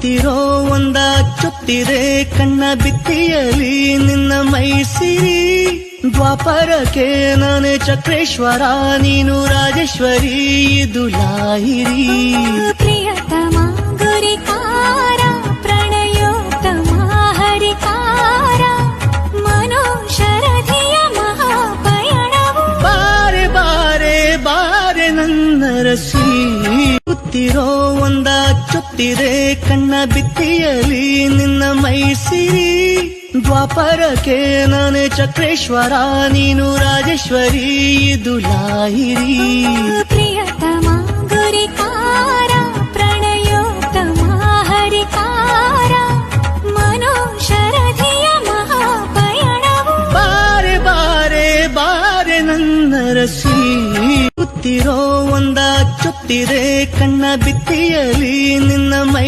ಕೂತಿರೋ ಒಂದ ಚುತ್ತಿದೆ ಕಣ್ಣ ಬಿತ್ತಿಯಲಿ ನಿನ್ನ ಮೈಸಿರಿ ದ್ವಾಪರಕ್ಕೆ ನಾನೇ ಚಕ್ರೇಶ್ವರ ನೀನು ರಾಜೇಶ್ವರಿ ಇದು ಲಾಹಿರಿ ಪ್ರಿಯತಮ ಗುರಿಕಾರ ಪ್ರಣಯೋತ್ತಮ ಹರಿಕಾರ ಮನೋಶರಧಿಯ ಮಹಾಪಯಣವು ಬಾರೆ ಬಾರೆ ಬಾರೆ ನನ್ನ ರಸಿ ಕೂತಿರೋ ಒಂದ ಚುತ್ತಿದೆ ಕಣ್ಣ ಬಿತ್ತಿಯಲಿ ನಿನ್ನ ಮೈಸಿರಿ ದ್ವಾಪರಕ್ಕೆ ನಾನೇ ಚಕ್ರೇಶ್ವರ ನೀನು ರಾಜೇಶ್ವರಿ ಇದು ಲಾಹಿರಿ ಪ್ರಿಯತಮ ಗುರಿಕಾರ ಪ್ರಣಯೋತ್ತಮ ಹರಿಕಾರ ಮನೋಶರಧಿಯ ಮಹಾಪಯಣವು ಬಾರೆ ಬಾರೆ ಬಾರೆ ನನ್ನ ರಸಿ ಕೂತಿರೋ ಒಂದ ಚುತ್ತಿದೆ ಕಣ್ಣ ಬಿತ್ತಿಯಲಿ ನಿನ್ನ ಮೈ